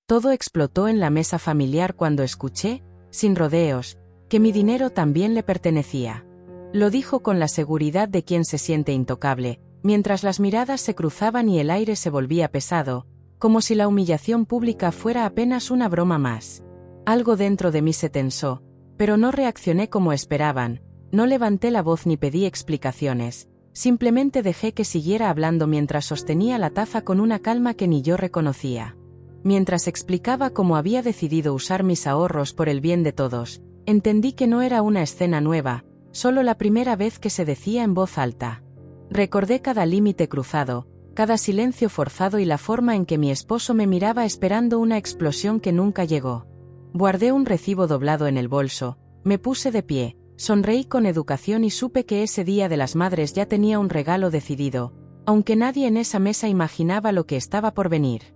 Todo explotó en la mesa familiar cuando escuché, sin rodeos, que mi dinero también le pertenecía. Lo dijo con la seguridad de quien se siente intocable, mientras las miradas se cruzaban y el aire se volvía pesado, como si la humillación pública fuera apenas una broma más. Algo dentro de mí se tensó, pero no reaccioné como esperaban, no levanté la voz ni pedí explicaciones, simplemente dejé que siguiera hablando mientras sostenía la taza con una calma que ni yo reconocía. Mientras explicaba cómo había decidido usar mis ahorros por el bien de todos, entendí que no era una escena nueva, solo la primera vez que se decía en voz alta. Recordé cada límite cruzado, cada silencio forzado y la forma en que mi esposo me miraba esperando una explosión que nunca llegó. Guardé un recibo doblado en el bolso, me puse de pie, sonreí con educación y supe que ese Día de las Madres ya tenía un regalo decidido, aunque nadie en esa mesa imaginaba lo que estaba por venir.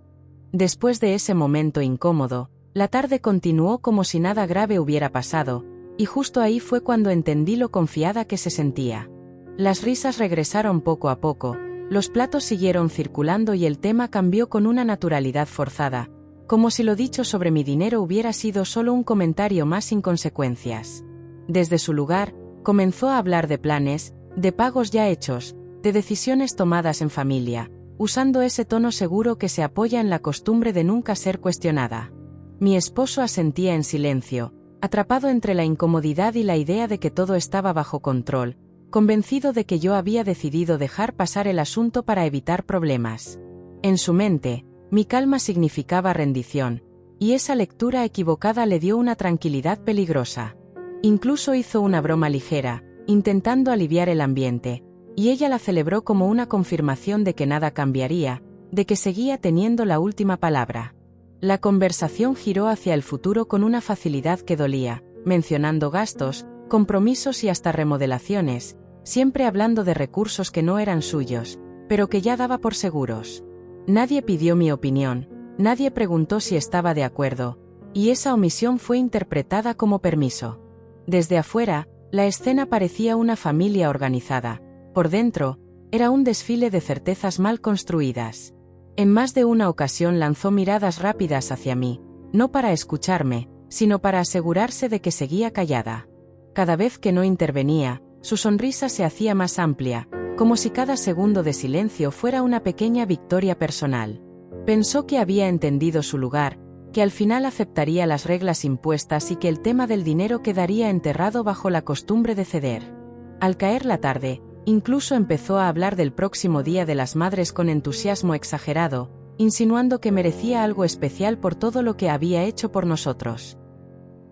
Después de ese momento incómodo, la tarde continuó como si nada grave hubiera pasado, y justo ahí fue cuando entendí lo confiada que se sentía. Las risas regresaron poco a poco, los platos siguieron circulando y el tema cambió con una naturalidad forzada, como si lo dicho sobre mi dinero hubiera sido solo un comentario más sin consecuencias. Desde su lugar, comenzó a hablar de planes, de pagos ya hechos, de decisiones tomadas en familia, usando ese tono seguro que se apoya en la costumbre de nunca ser cuestionada. Mi esposo asentía en silencio, atrapado entre la incomodidad y la idea de que todo estaba bajo control, convencido de que yo había decidido dejar pasar el asunto para evitar problemas. En su mente, mi calma significaba rendición, y esa lectura equivocada le dio una tranquilidad peligrosa. Incluso hizo una broma ligera, intentando aliviar el ambiente, y ella la celebró como una confirmación de que nada cambiaría, de que seguía teniendo la última palabra. La conversación giró hacia el futuro con una facilidad que dolía, mencionando gastos, compromisos y hasta remodelaciones, siempre hablando de recursos que no eran suyos, pero que ya daba por seguros. Nadie pidió mi opinión, nadie preguntó si estaba de acuerdo, y esa omisión fue interpretada como permiso. Desde afuera, la escena parecía una familia organizada. Por dentro, era un desfile de certezas mal construidas. En más de una ocasión lanzó miradas rápidas hacia mí, no para escucharme, sino para asegurarse de que seguía callada. Cada vez que no intervenía, su sonrisa se hacía más amplia, como si cada segundo de silencio fuera una pequeña victoria personal. Pensó que había entendido su lugar, que al final aceptaría las reglas impuestas y que el tema del dinero quedaría enterrado bajo la costumbre de ceder. Al caer la tarde, incluso empezó a hablar del próximo Día de las Madres con entusiasmo exagerado, insinuando que merecía algo especial por todo lo que había hecho por nosotros.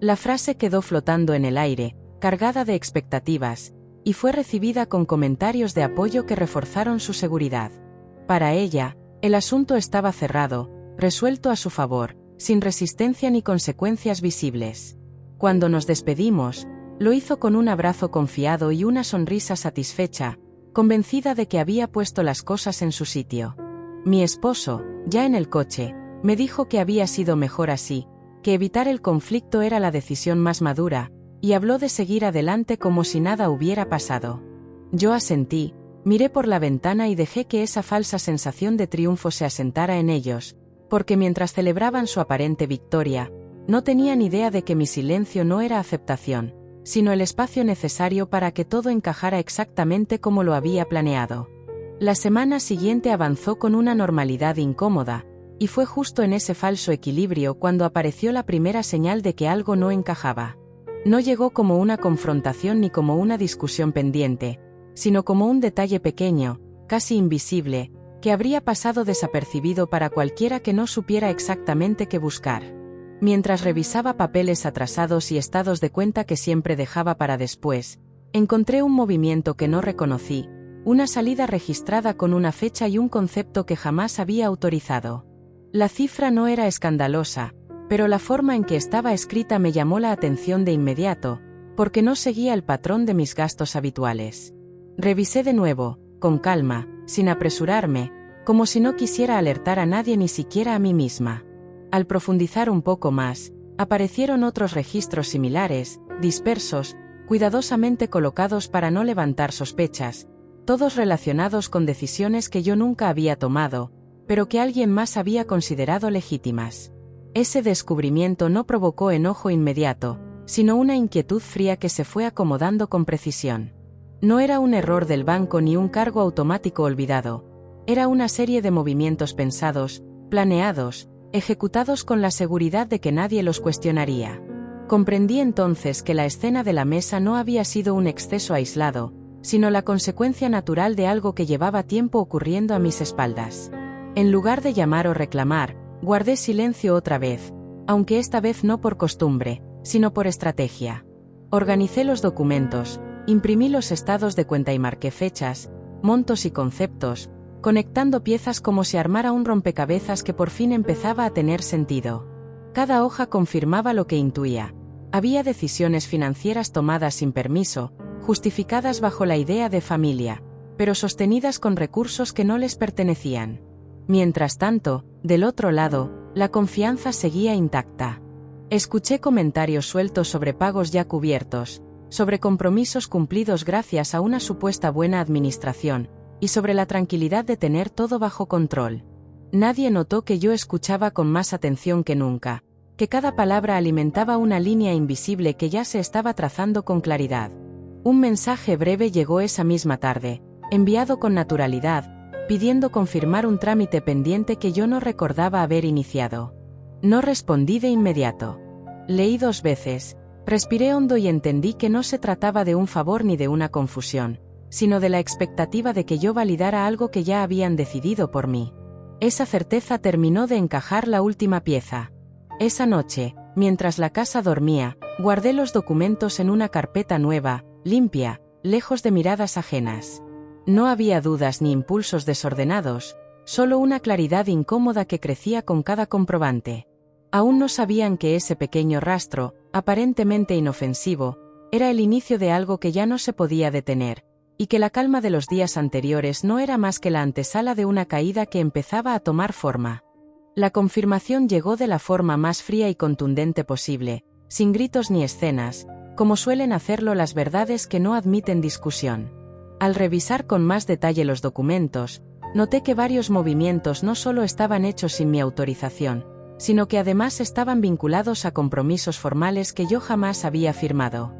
La frase quedó flotando en el aire, cargada de expectativas, y fue recibida con comentarios de apoyo que reforzaron su seguridad. Para ella, el asunto estaba cerrado, resuelto a su favor, sin resistencia ni consecuencias visibles. Cuando nos despedimos, lo hizo con un abrazo confiado y una sonrisa satisfecha, convencida de que había puesto las cosas en su sitio. Mi esposo, ya en el coche, me dijo que había sido mejor así, que evitar el conflicto era la decisión más madura, y habló de seguir adelante como si nada hubiera pasado. Yo asentí, miré por la ventana y dejé que esa falsa sensación de triunfo se asentara en ellos, porque mientras celebraban su aparente victoria, no tenían idea de que mi silencio no era aceptación, sino el espacio necesario para que todo encajara exactamente como lo había planeado. La semana siguiente avanzó con una normalidad incómoda, y fue justo en ese falso equilibrio cuando apareció la primera señal de que algo no encajaba. No llegó como una confrontación ni como una discusión pendiente, sino como un detalle pequeño, casi invisible, que habría pasado desapercibido para cualquiera que no supiera exactamente qué buscar. Mientras revisaba papeles atrasados y estados de cuenta que siempre dejaba para después, encontré un movimiento que no reconocí, una salida registrada con una fecha y un concepto que jamás había autorizado. La cifra no era escandalosa, pero la forma en que estaba escrita me llamó la atención de inmediato, porque no seguía el patrón de mis gastos habituales. Revisé de nuevo, con calma, sin apresurarme, como si no quisiera alertar a nadie ni siquiera a mí misma. Al profundizar un poco más, aparecieron otros registros similares, dispersos, cuidadosamente colocados para no levantar sospechas, todos relacionados con decisiones que yo nunca había tomado, pero que alguien más había considerado legítimas. Ese descubrimiento no provocó enojo inmediato, sino una inquietud fría que se fue acomodando con precisión. No era un error del banco ni un cargo automático olvidado. Era una serie de movimientos pensados, planeados, ejecutados con la seguridad de que nadie los cuestionaría. Comprendí entonces que la escena de la mesa no había sido un exceso aislado, sino la consecuencia natural de algo que llevaba tiempo ocurriendo a mis espaldas. En lugar de llamar o reclamar, guardé silencio otra vez, aunque esta vez no por costumbre, sino por estrategia. Organicé los documentos, imprimí los estados de cuenta y marqué fechas, montos y conceptos, conectando piezas como si armara un rompecabezas que por fin empezaba a tener sentido. Cada hoja confirmaba lo que intuía. Había decisiones financieras tomadas sin permiso, justificadas bajo la idea de familia, pero sostenidas con recursos que no les pertenecían. Mientras tanto, del otro lado, la confianza seguía intacta. Escuché comentarios sueltos sobre pagos ya cubiertos, sobre compromisos cumplidos gracias a una supuesta buena administración, y sobre la tranquilidad de tener todo bajo control. Nadie notó que yo escuchaba con más atención que nunca, que cada palabra alimentaba una línea invisible que ya se estaba trazando con claridad. Un mensaje breve llegó esa misma tarde, enviado con naturalidad, pidiendo confirmar un trámite pendiente que yo no recordaba haber iniciado. No respondí de inmediato. Leí 2 veces, respiré hondo y entendí que no se trataba de un favor ni de una confusión, sino de la expectativa de que yo validara algo que ya habían decidido por mí. Esa certeza terminó de encajar la última pieza. Esa noche, mientras la casa dormía, guardé los documentos en una carpeta nueva, limpia, lejos de miradas ajenas. No había dudas ni impulsos desordenados, solo una claridad incómoda que crecía con cada comprobante. Aún no sabían que ese pequeño rastro, aparentemente inofensivo, era el inicio de algo que ya no se podía detener, y que la calma de los días anteriores no era más que la antesala de una caída que empezaba a tomar forma. La confirmación llegó de la forma más fría y contundente posible, sin gritos ni escenas, como suelen hacerlo las verdades que no admiten discusión. Al revisar con más detalle los documentos, noté que varios movimientos no solo estaban hechos sin mi autorización, sino que además estaban vinculados a compromisos formales que yo jamás había firmado.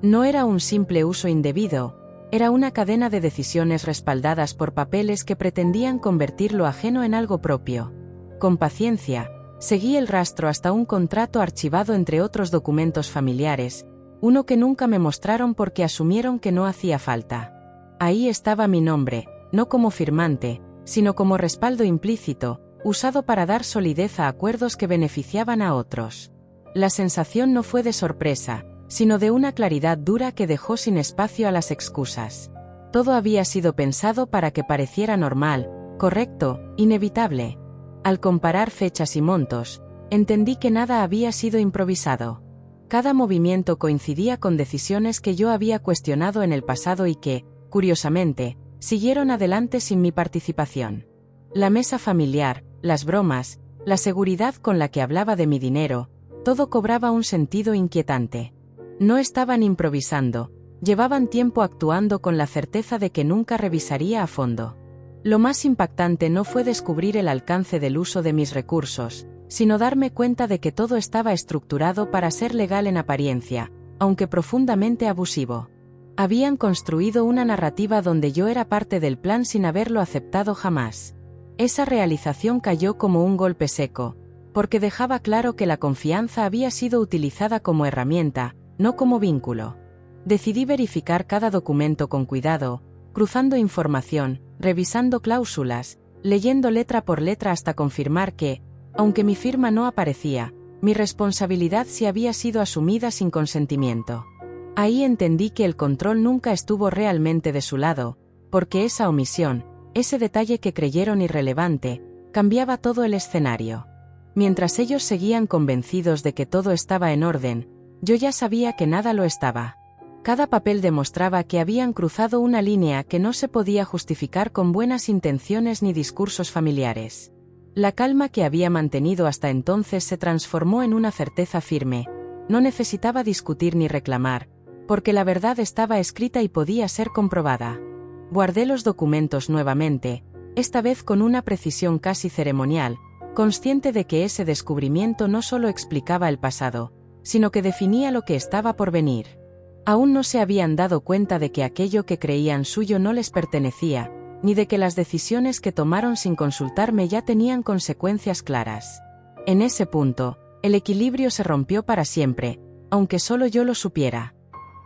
No era un simple uso indebido, era una cadena de decisiones respaldadas por papeles que pretendían convertir lo ajeno en algo propio. Con paciencia, seguí el rastro hasta un contrato archivado entre otros documentos familiares, uno que nunca me mostraron porque asumieron que no hacía falta. Ahí estaba mi nombre, no como firmante, sino como respaldo implícito, usado para dar solidez a acuerdos que beneficiaban a otros. La sensación no fue de sorpresa, sino de una claridad dura que dejó sin espacio a las excusas. Todo había sido pensado para que pareciera normal, correcto, inevitable. Al comparar fechas y montos, entendí que nada había sido improvisado. Cada movimiento coincidía con decisiones que yo había cuestionado en el pasado y que, curiosamente, siguieron adelante sin mi participación. La mesa familiar, las bromas, la seguridad con la que hablaba de mi dinero, todo cobraba un sentido inquietante. No estaban improvisando, llevaban tiempo actuando con la certeza de que nunca revisaría a fondo. Lo más impactante no fue descubrir el alcance del uso de mis recursos, sino darme cuenta de que todo estaba estructurado para ser legal en apariencia, aunque profundamente abusivo. Habían construido una narrativa donde yo era parte del plan sin haberlo aceptado jamás. Esa realización cayó como un golpe seco, porque dejaba claro que la confianza había sido utilizada como herramienta, no como vínculo. Decidí verificar cada documento con cuidado, cruzando información, revisando cláusulas, leyendo letra por letra hasta confirmar que, aunque mi firma no aparecía, mi responsabilidad sí había sido asumida sin consentimiento. Ahí entendí que el control nunca estuvo realmente de su lado, porque esa omisión, ese detalle que creyeron irrelevante, cambiaba todo el escenario. Mientras ellos seguían convencidos de que todo estaba en orden, yo ya sabía que nada lo estaba. Cada papel demostraba que habían cruzado una línea que no se podía justificar con buenas intenciones ni discursos familiares. La calma que había mantenido hasta entonces se transformó en una certeza firme. No necesitaba discutir ni reclamar, porque la verdad estaba escrita y podía ser comprobada. Guardé los documentos nuevamente, esta vez con una precisión casi ceremonial, consciente de que ese descubrimiento no solo explicaba el pasado, sino que definía lo que estaba por venir. Aún no se habían dado cuenta de que aquello que creían suyo no les pertenecía, ni de que las decisiones que tomaron sin consultarme ya tenían consecuencias claras. En ese punto, el equilibrio se rompió para siempre, aunque solo yo lo supiera.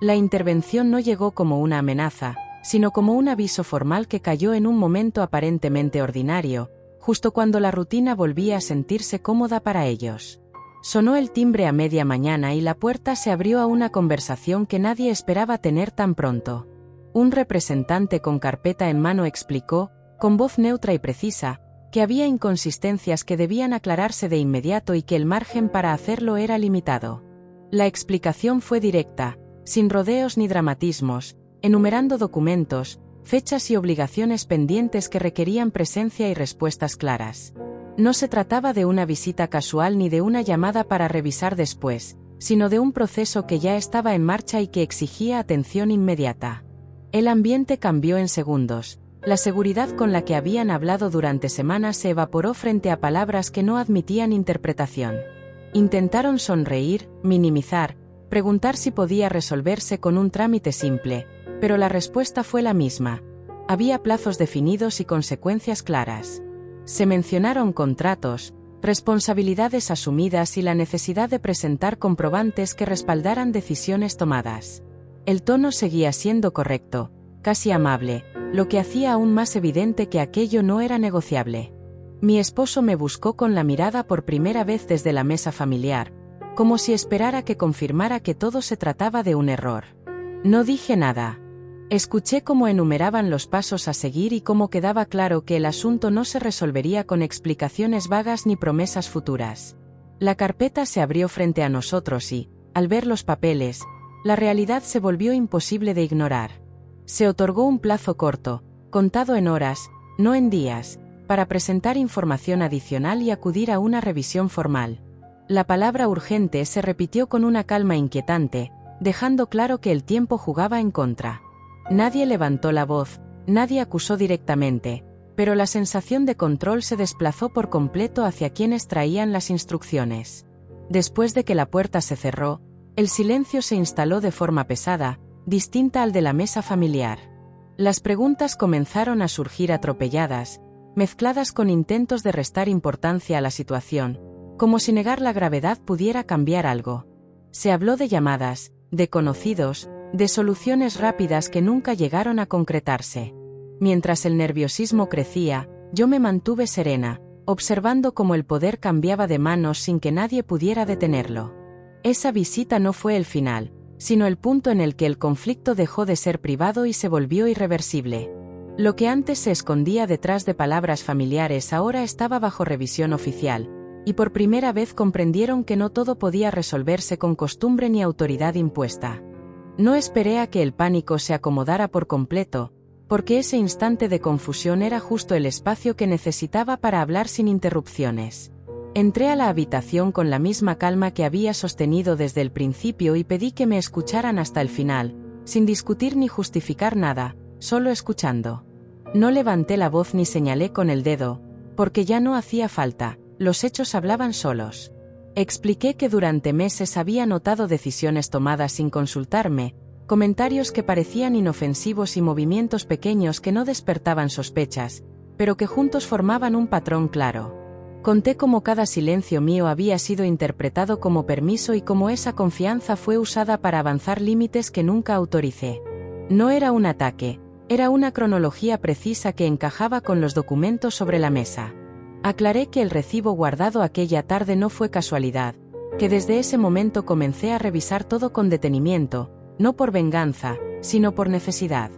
La intervención no llegó como una amenaza, sino como un aviso formal que cayó en un momento aparentemente ordinario, justo cuando la rutina volvía a sentirse cómoda para ellos. Sonó el timbre a media mañana y la puerta se abrió a una conversación que nadie esperaba tener tan pronto. Un representante con carpeta en mano explicó, con voz neutra y precisa, que había inconsistencias que debían aclararse de inmediato y que el margen para hacerlo era limitado. La explicación fue directa, sin rodeos ni dramatismos, enumerando documentos, fechas y obligaciones pendientes que requerían presencia y respuestas claras. No se trataba de una visita casual ni de una llamada para revisar después, sino de un proceso que ya estaba en marcha y que exigía atención inmediata. El ambiente cambió en segundos. La seguridad con la que habían hablado durante semanas se evaporó frente a palabras que no admitían interpretación. Intentaron sonreír, minimizar, preguntar si podía resolverse con un trámite simple, pero la respuesta fue la misma. Había plazos definidos y consecuencias claras. Se mencionaron contratos, responsabilidades asumidas y la necesidad de presentar comprobantes que respaldaran decisiones tomadas. El tono seguía siendo correcto, casi amable, lo que hacía aún más evidente que aquello no era negociable. Mi esposo me buscó con la mirada por primera vez desde la mesa familiar, como si esperara que confirmara que todo se trataba de un error. No dije nada. Escuché cómo enumeraban los pasos a seguir y cómo quedaba claro que el asunto no se resolvería con explicaciones vagas ni promesas futuras. La carpeta se abrió frente a nosotros y, al ver los papeles, la realidad se volvió imposible de ignorar. Se otorgó un plazo corto, contado en horas, no en días, para presentar información adicional y acudir a una revisión formal. La palabra urgente se repitió con una calma inquietante, dejando claro que el tiempo jugaba en contra. Nadie levantó la voz, nadie acusó directamente, pero la sensación de control se desplazó por completo hacia quienes traían las instrucciones. Después de que la puerta se cerró, el silencio se instaló de forma pesada, distinta al de la mesa familiar. Las preguntas comenzaron a surgir atropelladas, mezcladas con intentos de restar importancia a la situación, como si negar la gravedad pudiera cambiar algo. Se habló de llamadas, de conocidos, de soluciones rápidas que nunca llegaron a concretarse. Mientras el nerviosismo crecía, yo me mantuve serena, observando cómo el poder cambiaba de manos sin que nadie pudiera detenerlo. Esa visita no fue el final, sino el punto en el que el conflicto dejó de ser privado y se volvió irreversible. Lo que antes se escondía detrás de palabras familiares ahora estaba bajo revisión oficial, y por primera vez comprendieron que no todo podía resolverse con costumbre ni autoridad impuesta. No esperé a que el pánico se acomodara por completo, porque ese instante de confusión era justo el espacio que necesitaba para hablar sin interrupciones. Entré a la habitación con la misma calma que había sostenido desde el principio y pedí que me escucharan hasta el final, sin discutir ni justificar nada, solo escuchando. No levanté la voz ni señalé con el dedo, porque ya no hacía falta, los hechos hablaban solos. Expliqué que durante meses había notado decisiones tomadas sin consultarme, comentarios que parecían inofensivos y movimientos pequeños que no despertaban sospechas, pero que juntos formaban un patrón claro. Conté cómo cada silencio mío había sido interpretado como permiso y cómo esa confianza fue usada para avanzar límites que nunca autoricé. No era un ataque, era una cronología precisa que encajaba con los documentos sobre la mesa. Aclaré que el recibo guardado aquella tarde no fue casualidad, que desde ese momento comencé a revisar todo con detenimiento, no por venganza, sino por necesidad.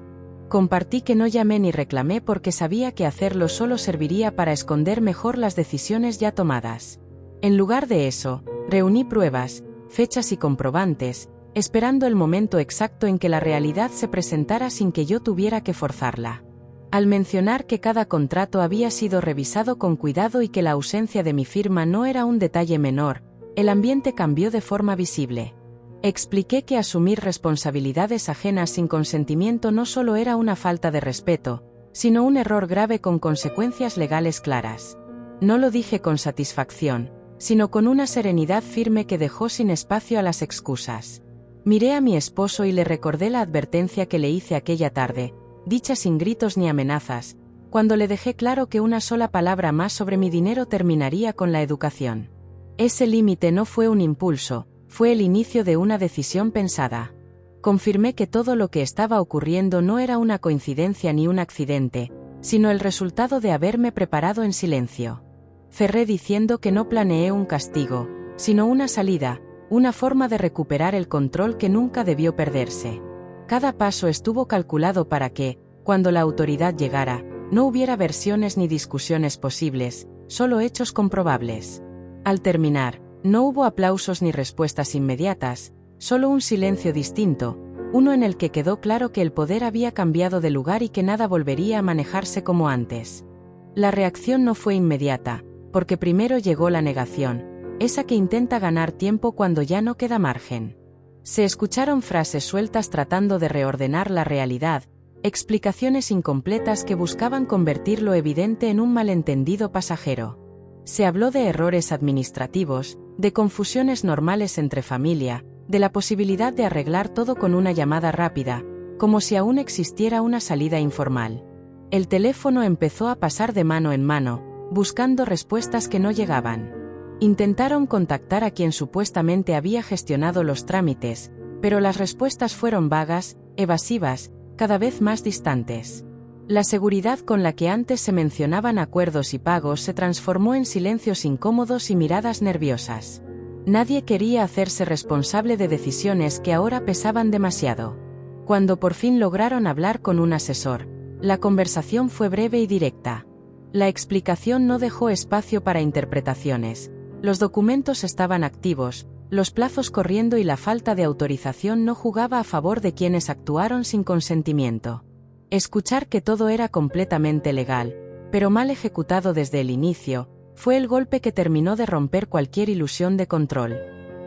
Compartí que no llamé ni reclamé porque sabía que hacerlo solo serviría para esconder mejor las decisiones ya tomadas. En lugar de eso, reuní pruebas, fechas y comprobantes, esperando el momento exacto en que la realidad se presentara sin que yo tuviera que forzarla. Al mencionar que cada contrato había sido revisado con cuidado y que la ausencia de mi firma no era un detalle menor, el ambiente cambió de forma visible. Expliqué que asumir responsabilidades ajenas sin consentimiento no solo era una falta de respeto, sino un error grave con consecuencias legales claras. No lo dije con satisfacción, sino con una serenidad firme que dejó sin espacio a las excusas. Miré a mi esposo y le recordé la advertencia que le hice aquella tarde, dicha sin gritos ni amenazas, cuando le dejé claro que una sola palabra más sobre mi dinero terminaría con la educación. Ese límite no fue un impulso, fue el inicio de una decisión pensada. Confirmé que todo lo que estaba ocurriendo no era una coincidencia ni un accidente, sino el resultado de haberme preparado en silencio. Cerré diciendo que no planeé un castigo, sino una salida, una forma de recuperar el control que nunca debió perderse. Cada paso estuvo calculado para que, cuando la autoridad llegara, no hubiera versiones ni discusiones posibles, solo hechos comprobables. Al terminar, no hubo aplausos ni respuestas inmediatas, solo un silencio distinto, uno en el que quedó claro que el poder había cambiado de lugar y que nada volvería a manejarse como antes. La reacción no fue inmediata, porque primero llegó la negación, esa que intenta ganar tiempo cuando ya no queda margen. Se escucharon frases sueltas tratando de reordenar la realidad, explicaciones incompletas que buscaban convertir lo evidente en un malentendido pasajero. Se habló de errores administrativos, de confusiones normales entre familia, de la posibilidad de arreglar todo con una llamada rápida, como si aún existiera una salida informal. El teléfono empezó a pasar de mano en mano, buscando respuestas que no llegaban. Intentaron contactar a quien supuestamente había gestionado los trámites, pero las respuestas fueron vagas, evasivas, cada vez más distantes. La seguridad con la que antes se mencionaban acuerdos y pagos se transformó en silencios incómodos y miradas nerviosas. Nadie quería hacerse responsable de decisiones que ahora pesaban demasiado. Cuando por fin lograron hablar con un asesor, la conversación fue breve y directa. La explicación no dejó espacio para interpretaciones. Los documentos estaban activos, los plazos corriendo y la falta de autorización no jugaba a favor de quienes actuaron sin consentimiento. Escuchar que todo era completamente legal, pero mal ejecutado desde el inicio, fue el golpe que terminó de romper cualquier ilusión de control.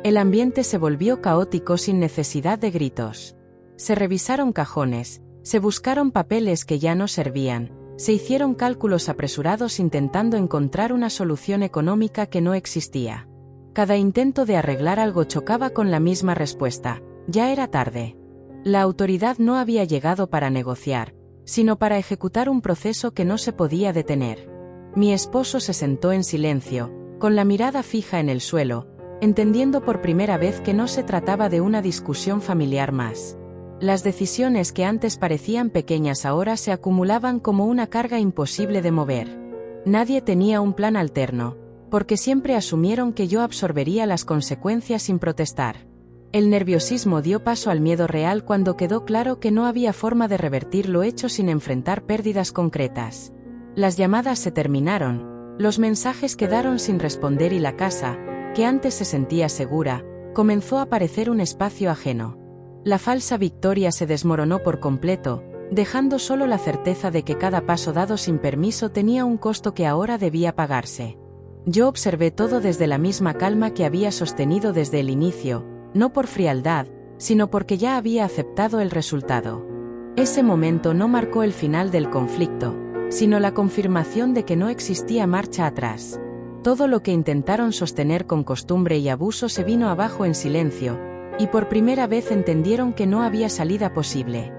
El ambiente se volvió caótico sin necesidad de gritos. Se revisaron cajones, se buscaron papeles que ya no servían, se hicieron cálculos apresurados intentando encontrar una solución económica que no existía. Cada intento de arreglar algo chocaba con la misma respuesta: ya era tarde. La autoridad no había llegado para negociar, sino para ejecutar un proceso que no se podía detener. Mi esposo se sentó en silencio, con la mirada fija en el suelo, entendiendo por primera vez que no se trataba de una discusión familiar más. Las decisiones que antes parecían pequeñas ahora se acumulaban como una carga imposible de mover. Nadie tenía un plan alterno, porque siempre asumieron que yo absorbería las consecuencias sin protestar. El nerviosismo dio paso al miedo real cuando quedó claro que no había forma de revertir lo hecho sin enfrentar pérdidas concretas. Las llamadas se terminaron, los mensajes quedaron sin responder y la casa, que antes se sentía segura, comenzó a parecer un espacio ajeno. La falsa victoria se desmoronó por completo, dejando solo la certeza de que cada paso dado sin permiso tenía un costo que ahora debía pagarse. Yo observé todo desde la misma calma que había sostenido desde el inicio, no por frialdad, sino porque ya había aceptado el resultado. Ese momento no marcó el final del conflicto, sino la confirmación de que no existía marcha atrás. Todo lo que intentaron sostener con costumbre y abuso se vino abajo en silencio, y por primera vez entendieron que no había salida posible.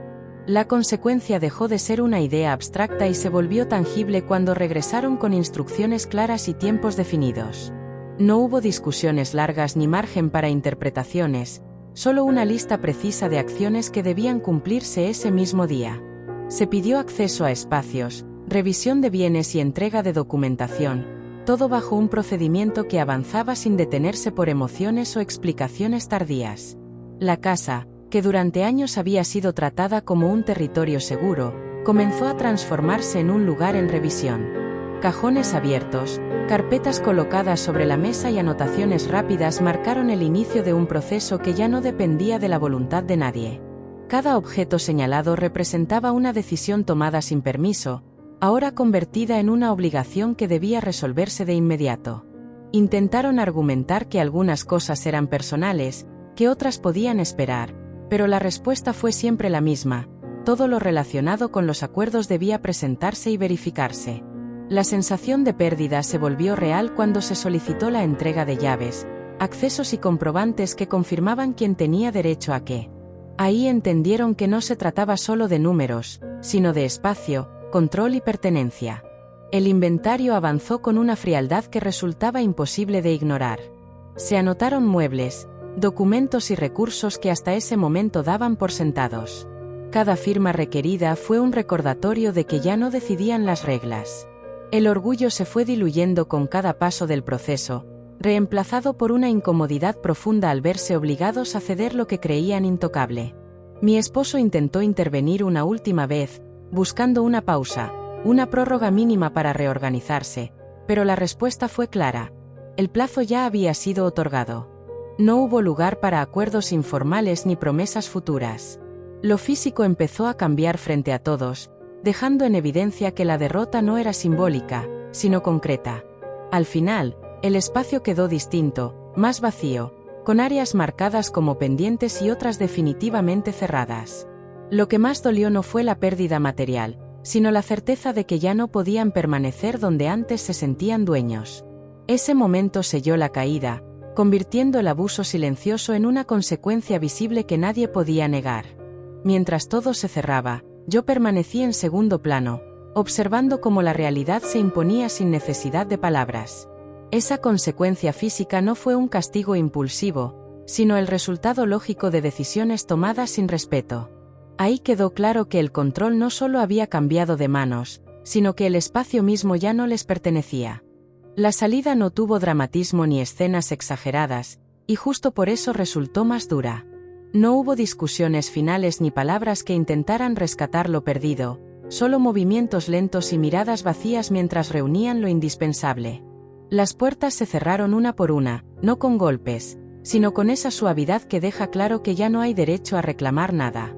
La consecuencia dejó de ser una idea abstracta y se volvió tangible cuando regresaron con instrucciones claras y tiempos definidos. No hubo discusiones largas ni margen para interpretaciones, solo una lista precisa de acciones que debían cumplirse ese mismo día. Se pidió acceso a espacios, revisión de bienes y entrega de documentación, todo bajo un procedimiento que avanzaba sin detenerse por emociones o explicaciones tardías. La casa, que durante años había sido tratada como un territorio seguro, comenzó a transformarse en un lugar en revisión. Cajones abiertos, carpetas colocadas sobre la mesa y anotaciones rápidas marcaron el inicio de un proceso que ya no dependía de la voluntad de nadie. Cada objeto señalado representaba una decisión tomada sin permiso, ahora convertida en una obligación que debía resolverse de inmediato. Intentaron argumentar que algunas cosas eran personales, que otras podían esperar, pero la respuesta fue siempre la misma: todo lo relacionado con los acuerdos debía presentarse y verificarse. La sensación de pérdida se volvió real cuando se solicitó la entrega de llaves, accesos y comprobantes que confirmaban quién tenía derecho a qué. Ahí entendieron que no se trataba solo de números, sino de espacio, control y pertenencia. El inventario avanzó con una frialdad que resultaba imposible de ignorar. Se anotaron muebles, documentos y recursos que hasta ese momento daban por sentados. Cada firma requerida fue un recordatorio de que ya no decidían las reglas. El orgullo se fue diluyendo con cada paso del proceso, reemplazado por una incomodidad profunda al verse obligados a ceder lo que creían intocable. Mi esposo intentó intervenir una última vez, buscando una pausa, una prórroga mínima para reorganizarse, pero la respuesta fue clara. El plazo ya había sido otorgado. No hubo lugar para acuerdos informales ni promesas futuras. Lo físico empezó a cambiar frente a todos, dejando en evidencia que la derrota no era simbólica, sino concreta. Al final, el espacio quedó distinto, más vacío, con áreas marcadas como pendientes y otras definitivamente cerradas. Lo que más dolió no fue la pérdida material, sino la certeza de que ya no podían permanecer donde antes se sentían dueños. Ese momento selló la caída, convirtiendo el abuso silencioso en una consecuencia visible que nadie podía negar. Mientras todo se cerraba, yo permanecí en segundo plano, observando cómo la realidad se imponía sin necesidad de palabras. Esa consecuencia física no fue un castigo impulsivo, sino el resultado lógico de decisiones tomadas sin respeto. Ahí quedó claro que el control no solo había cambiado de manos, sino que el espacio mismo ya no les pertenecía. La salida no tuvo dramatismo ni escenas exageradas, y justo por eso resultó más dura. No hubo discusiones finales ni palabras que intentaran rescatar lo perdido, solo movimientos lentos y miradas vacías mientras reunían lo indispensable. Las puertas se cerraron una por una, no con golpes, sino con esa suavidad que deja claro que ya no hay derecho a reclamar nada.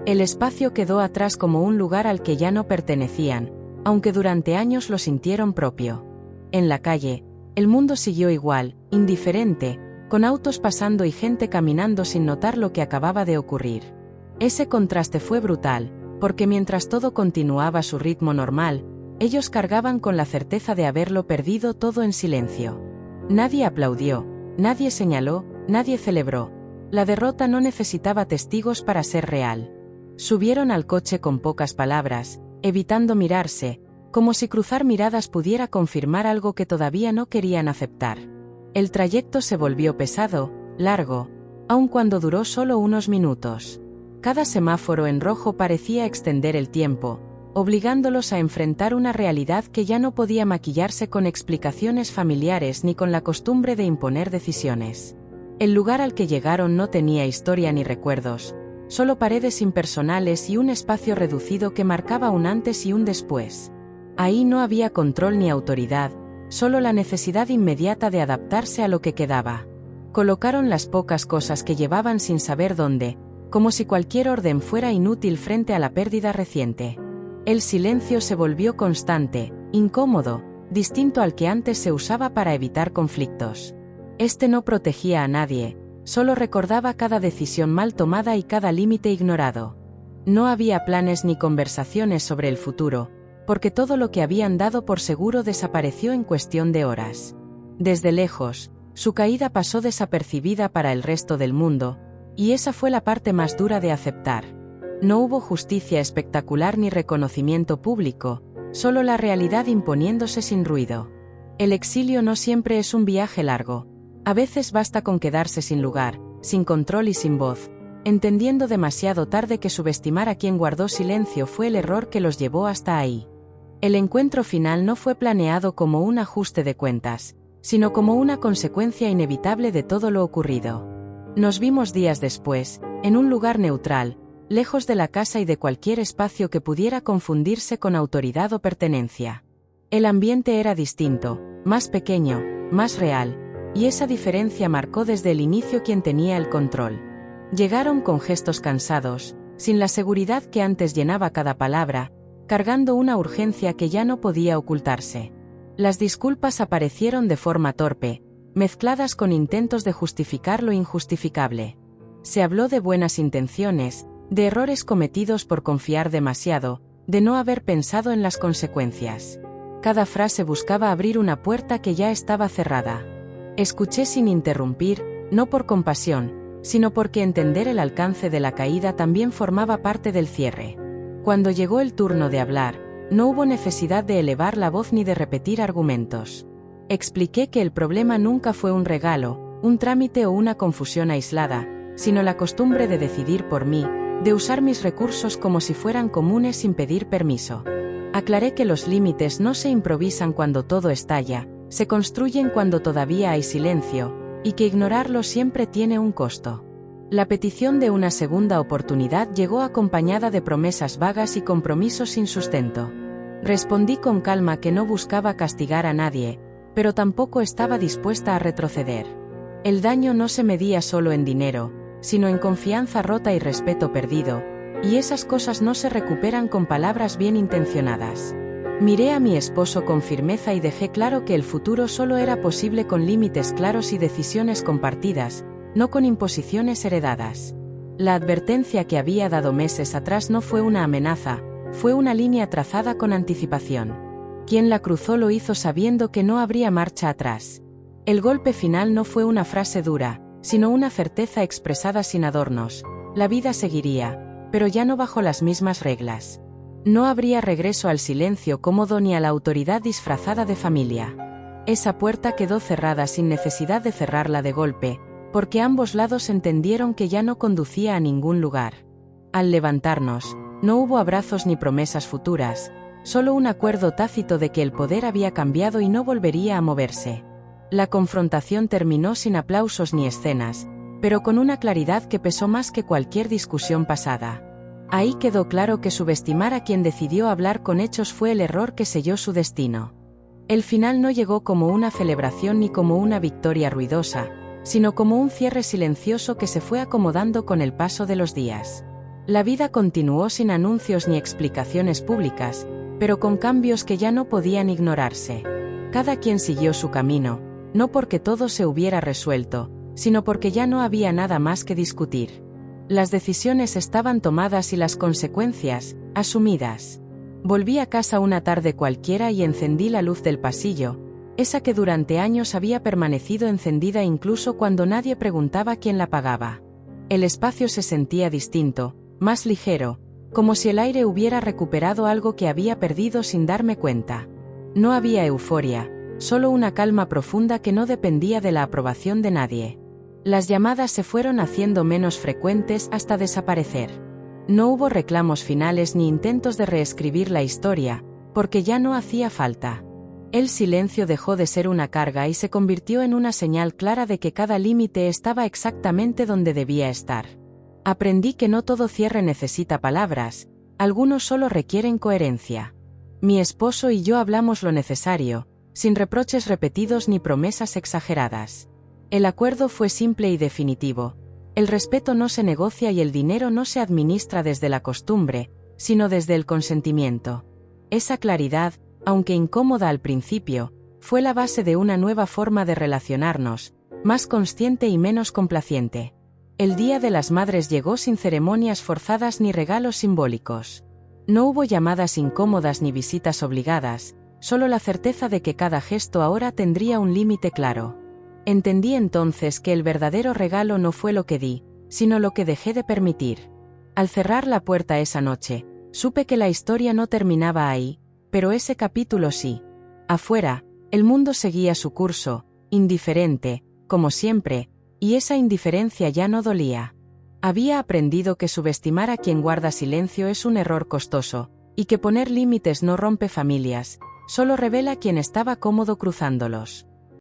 El espacio quedó atrás como un lugar al que ya no pertenecían, aunque durante años lo sintieron propio. En la calle, el mundo siguió igual, indiferente, con autos pasando y gente caminando sin notar lo que acababa de ocurrir. Ese contraste fue brutal, porque mientras todo continuaba a su ritmo normal, ellos cargaban con la certeza de haberlo perdido todo en silencio. Nadie aplaudió, nadie señaló, nadie celebró. La derrota no necesitaba testigos para ser real. Subieron al coche con pocas palabras, evitando mirarse, como si cruzar miradas pudiera confirmar algo que todavía no querían aceptar. El trayecto se volvió pesado, largo, aun cuando duró solo unos minutos. Cada semáforo en rojo parecía extender el tiempo, obligándolos a enfrentar una realidad que ya no podía maquillarse con explicaciones familiares ni con la costumbre de imponer decisiones. El lugar al que llegaron no tenía historia ni recuerdos, solo paredes impersonales y un espacio reducido que marcaba un antes y un después. Ahí no había control ni autoridad, solo la necesidad inmediata de adaptarse a lo que quedaba. Colocaron las pocas cosas que llevaban sin saber dónde, como si cualquier orden fuera inútil frente a la pérdida reciente. El silencio se volvió constante, incómodo, distinto al que antes se usaba para evitar conflictos. Este no protegía a nadie, solo recordaba cada decisión mal tomada y cada límite ignorado. No había planes ni conversaciones sobre el futuro, porque todo lo que habían dado por seguro desapareció en cuestión de horas. Desde lejos, su caída pasó desapercibida para el resto del mundo, y esa fue la parte más dura de aceptar. No hubo justicia espectacular ni reconocimiento público, solo la realidad imponiéndose sin ruido. El exilio no siempre es un viaje largo. A veces basta con quedarse sin lugar, sin control y sin voz, entendiendo demasiado tarde que subestimar a quien guardó silencio fue el error que los llevó hasta ahí. El encuentro final no fue planeado como un ajuste de cuentas, sino como una consecuencia inevitable de todo lo ocurrido. Nos vimos días después, en un lugar neutral, lejos de la casa y de cualquier espacio que pudiera confundirse con autoridad o pertenencia. El ambiente era distinto, más pequeño, más real, y esa diferencia marcó desde el inicio quién tenía el control. Llegaron con gestos cansados, sin la seguridad que antes llenaba cada palabra, cargando una urgencia que ya no podía ocultarse. Las disculpas aparecieron de forma torpe, mezcladas con intentos de justificar lo injustificable. Se habló de buenas intenciones, de errores cometidos por confiar demasiado, de no haber pensado en las consecuencias. Cada frase buscaba abrir una puerta que ya estaba cerrada. Escuché sin interrumpir, no por compasión, sino porque entender el alcance de la caída también formaba parte del cierre. Cuando llegó el turno de hablar, no hubo necesidad de elevar la voz ni de repetir argumentos. Expliqué que el problema nunca fue un regalo, un trámite o una confusión aislada, sino la costumbre de decidir por mí, de usar mis recursos como si fueran comunes sin pedir permiso. Aclaré que los límites no se improvisan cuando todo estalla, se construyen cuando todavía hay silencio, y que ignorarlo siempre tiene un costo. La petición de una segunda oportunidad llegó acompañada de promesas vagas y compromisos sin sustento. Respondí con calma que no buscaba castigar a nadie, pero tampoco estaba dispuesta a retroceder. El daño no se medía solo en dinero, sino en confianza rota y respeto perdido, y esas cosas no se recuperan con palabras bien intencionadas. Miré a mi esposo con firmeza y dejé claro que el futuro solo era posible con límites claros y decisiones compartidas, no con imposiciones heredadas. La advertencia que había dado meses atrás no fue una amenaza, fue una línea trazada con anticipación. Quien la cruzó lo hizo sabiendo que no habría marcha atrás. El golpe final no fue una frase dura, sino una certeza expresada sin adornos. La vida seguiría, pero ya no bajo las mismas reglas. No habría regreso al silencio cómodo ni a la autoridad disfrazada de familia. Esa puerta quedó cerrada sin necesidad de cerrarla de golpe, porque ambos lados entendieron que ya no conducía a ningún lugar. Al levantarnos, no hubo abrazos ni promesas futuras, solo un acuerdo tácito de que el poder había cambiado y no volvería a moverse. La confrontación terminó sin aplausos ni escenas, pero con una claridad que pesó más que cualquier discusión pasada. Ahí quedó claro que subestimar a quien decidió hablar con hechos fue el error que selló su destino. El final no llegó como una celebración ni como una victoria ruidosa, sino como un cierre silencioso que se fue acomodando con el paso de los días. La vida continuó sin anuncios ni explicaciones públicas, pero con cambios que ya no podían ignorarse. Cada quien siguió su camino, no porque todo se hubiera resuelto, sino porque ya no había nada más que discutir. Las decisiones estaban tomadas y las consecuencias, asumidas. Volví a casa una tarde cualquiera y encendí la luz del pasillo, esa que durante años había permanecido encendida incluso cuando nadie preguntaba quién la pagaba. El espacio se sentía distinto, más ligero, como si el aire hubiera recuperado algo que había perdido sin darme cuenta. No había euforia, solo una calma profunda que no dependía de la aprobación de nadie. Las llamadas se fueron haciendo menos frecuentes hasta desaparecer. No hubo reclamos finales ni intentos de reescribir la historia, porque ya no hacía falta. El silencio dejó de ser una carga y se convirtió en una señal clara de que cada límite estaba exactamente donde debía estar. Aprendí que no todo cierre necesita palabras, algunos solo requieren coherencia. Mi esposo y yo hablamos lo necesario, sin reproches repetidos ni promesas exageradas. El acuerdo fue simple y definitivo. El respeto no se negocia y el dinero no se administra desde la costumbre, sino desde el consentimiento. Esa claridad, aunque incómoda al principio, fue la base de una nueva forma de relacionarnos, más consciente y menos complaciente. El Día de las Madres llegó sin ceremonias forzadas ni regalos simbólicos. No hubo llamadas incómodas ni visitas obligadas, solo la certeza de que cada gesto ahora tendría un límite claro. Entendí entonces que el verdadero regalo no fue lo que di, sino lo que dejé de permitir. Al cerrar la puerta esa noche, supe que la historia no terminaba ahí, pero ese capítulo sí. Afuera, el mundo seguía su curso, indiferente, como siempre, y esa indiferencia ya no dolía. Había aprendido que subestimar a quien guarda silencio es un error costoso, y que poner límites no rompe familias, solo revela quien estaba cómodo cruzándolos.